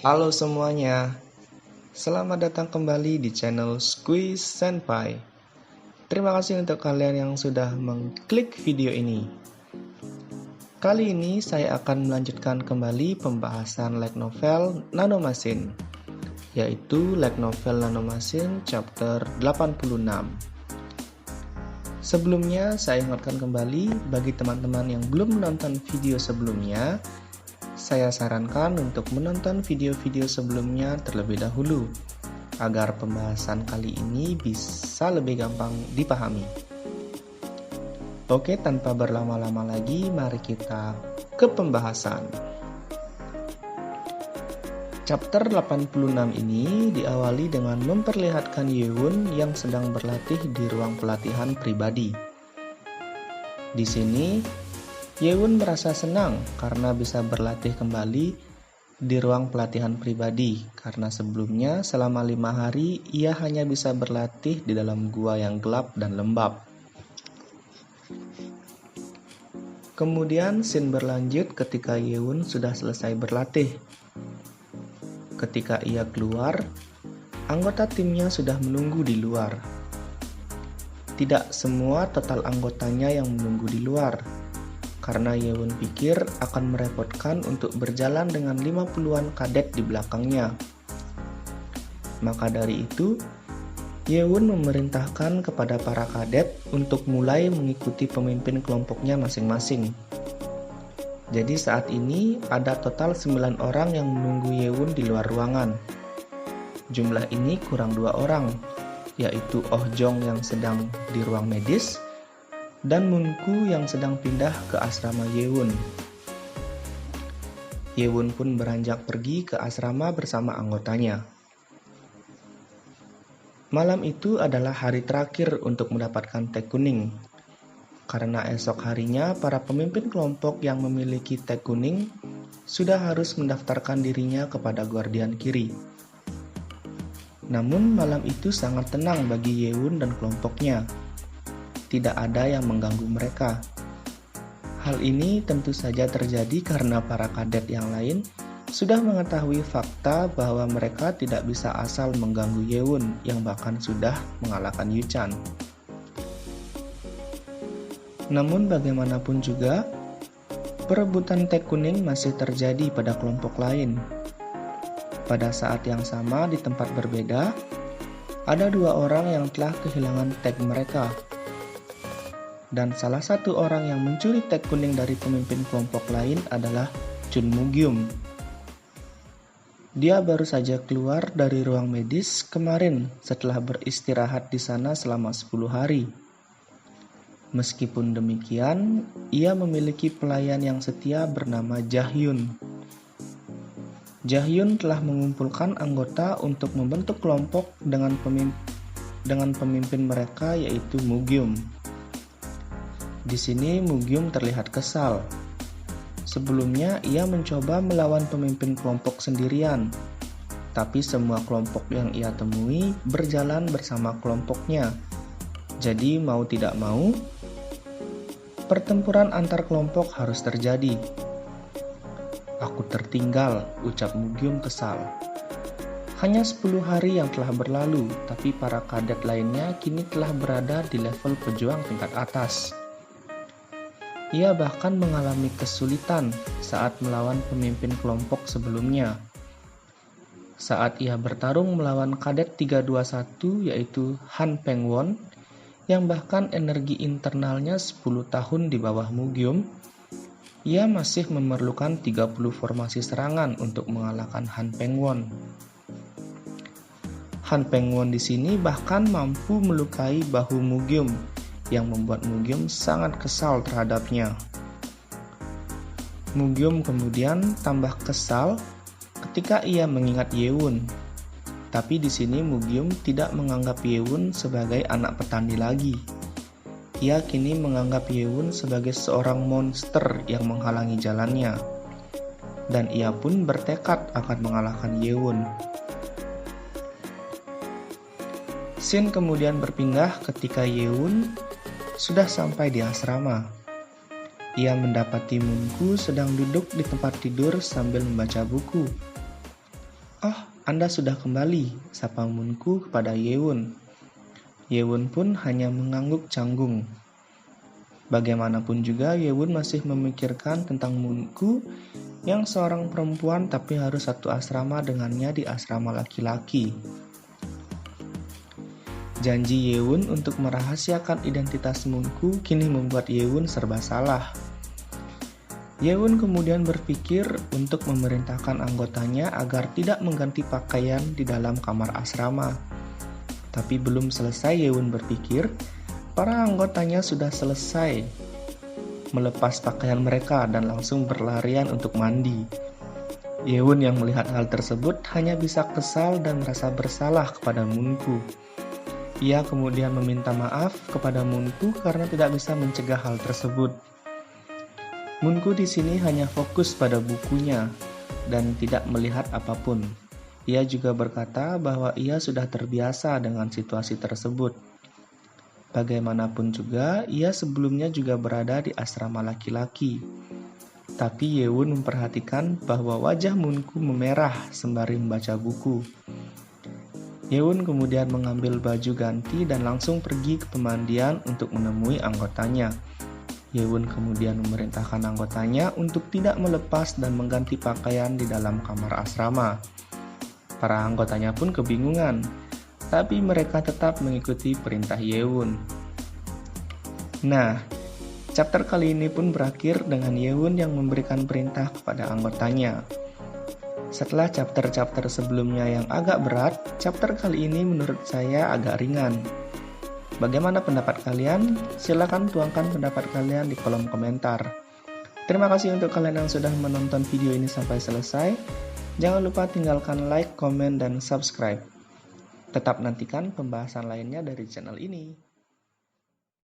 Halo semuanya, selamat datang kembali di channel Squeeze Senpai. Terima kasih untuk kalian yang sudah mengklik video ini. Kali ini saya akan melanjutkan kembali pembahasan light novel Nanomachine, yaitu light novel Nanomachine chapter 86. Sebelumnya saya ingatkan kembali bagi teman-teman yang belum menonton video sebelumnya, saya sarankan untuk menonton video-video sebelumnya terlebih dahulu, agar pembahasan kali ini bisa lebih gampang dipahami. Oke, tanpa berlama-lama lagi, mari kita ke pembahasan. Chapter 86 ini diawali dengan memperlihatkan Yeon yang sedang berlatih di ruang pelatihan pribadi. Di sini, Yeon merasa senang karena bisa berlatih kembali di ruang pelatihan pribadi karena sebelumnya selama 5 hari ia hanya bisa berlatih di dalam gua yang gelap dan lembab. Kemudian scene berlanjut ketika Yeon sudah selesai berlatih. Ketika ia keluar, anggota timnya sudah menunggu di luar. Tidak semua total anggotanya yang menunggu di luar, karena Yeon pikir akan merepotkan untuk berjalan dengan 50-an kadet di belakangnya. Maka dari itu, Yeon memerintahkan kepada para kadet untuk mulai mengikuti pemimpin kelompoknya masing-masing. Jadi saat ini ada total 9 orang yang menunggu Yeon di luar ruangan. Jumlah ini kurang 2 orang, yaitu Oh Jong yang sedang di ruang medis, dan Moonku yang sedang pindah ke asrama Yeon. Yeon pun beranjak pergi ke asrama bersama anggotanya. Malam itu adalah hari terakhir untuk mendapatkan tag kuning. Karena esok harinya para pemimpin kelompok yang memiliki tag kuning sudah harus mendaftarkan dirinya kepada Guardian Kiri. Namun malam itu sangat tenang bagi Yeon dan kelompoknya. Tidak ada yang mengganggu mereka. Hal ini tentu saja terjadi karena para kadet yang lain sudah mengetahui fakta bahwa mereka tidak bisa asal mengganggu Yeon yang bahkan sudah mengalahkan Yuchan. Namun bagaimanapun juga, perebutan tag kuning masih terjadi pada kelompok lain. Pada saat yang sama di tempat berbeda, ada 2 orang yang telah kehilangan tag mereka. Dan salah satu orang yang mencuri tag kuning dari pemimpin kelompok lain adalah Chun Moo-gyum. Dia baru saja keluar dari ruang medis kemarin setelah beristirahat di sana selama 10 hari. Meskipun demikian, ia memiliki pelayan yang setia bernama Jahyun. Jahyun telah mengumpulkan anggota untuk membentuk kelompok dengan pemimpin mereka yaitu Moo-gyum. Di sini Moo-gyum terlihat kesal. Sebelumnya ia mencoba melawan pemimpin kelompok sendirian, tapi semua kelompok yang ia temui berjalan bersama kelompoknya. Jadi mau tidak mau, pertempuran antar kelompok harus terjadi. Aku tertinggal, ucap Moo-gyum kesal. Hanya 10 hari yang telah berlalu, tapi para kadet lainnya kini telah berada di level pejuang tingkat atas. Ia bahkan mengalami kesulitan saat melawan pemimpin kelompok sebelumnya. Saat ia bertarung melawan kadet 321 yaitu Han Pengwon, yang bahkan energi internalnya 10 tahun di bawah Moo-gyum, ia masih memerlukan 30 formasi serangan untuk mengalahkan Han Pengwon. Han Pengwon di sini bahkan mampu melukai bahu Moo-gyum, yang membuat Moo-gyum sangat kesal terhadapnya. Moo-gyum kemudian tambah kesal ketika ia mengingat Yeon. Tapi di sini Moo-gyum tidak menganggap Yeon sebagai anak petani lagi. Ia kini menganggap Yeon sebagai seorang monster yang menghalangi jalannya. Dan ia pun bertekad akan mengalahkan Yeon. Scene kemudian berpindah ketika Yeon sudah sampai di asrama. Ia mendapati Moonku sedang duduk di tempat tidur sambil membaca buku. "Oh, Anda sudah kembali," sapa Munku kepada Yewon. Yewon pun hanya mengangguk canggung. Bagaimanapun juga, Yewon masih memikirkan tentang Munku yang seorang perempuan tapi harus satu asrama dengannya di asrama laki-laki. Janji Yewon untuk merahasiakan identitas Munku kini membuat Yewon serba salah. Yewon kemudian berpikir untuk memerintahkan anggotanya agar tidak mengganti pakaian di dalam kamar asrama. Tapi belum selesai Yewon berpikir, para anggotanya sudah selesai melepas pakaian mereka dan langsung berlarian untuk mandi. Yewon yang melihat hal tersebut hanya bisa kesal dan merasa bersalah kepada Munku. Ia kemudian meminta maaf kepada Munku karena tidak bisa mencegah hal tersebut. Munku di sini hanya fokus pada bukunya dan tidak melihat apapun. Ia juga berkata bahwa ia sudah terbiasa dengan situasi tersebut. Bagaimanapun juga, ia sebelumnya juga berada di asrama laki-laki. Tapi Yewon memperhatikan bahwa wajah Munku memerah sembari membaca buku. Yewon kemudian mengambil baju ganti dan langsung pergi ke pemandian untuk menemui anggotanya. Yewon kemudian memerintahkan anggotanya untuk tidak melepas dan mengganti pakaian di dalam kamar asrama. Para anggotanya pun kebingungan, tapi mereka tetap mengikuti perintah Yewon. Nah, chapter kali ini pun berakhir dengan Yewon yang memberikan perintah kepada anggotanya. Setelah chapter-chapter sebelumnya yang agak berat, chapter kali ini menurut saya agak ringan. Bagaimana pendapat kalian? Silakan tuangkan pendapat kalian di kolom komentar. Terima kasih untuk kalian yang sudah menonton video ini sampai selesai. Jangan lupa tinggalkan like, komen, dan subscribe. Tetap nantikan pembahasan lainnya dari channel ini.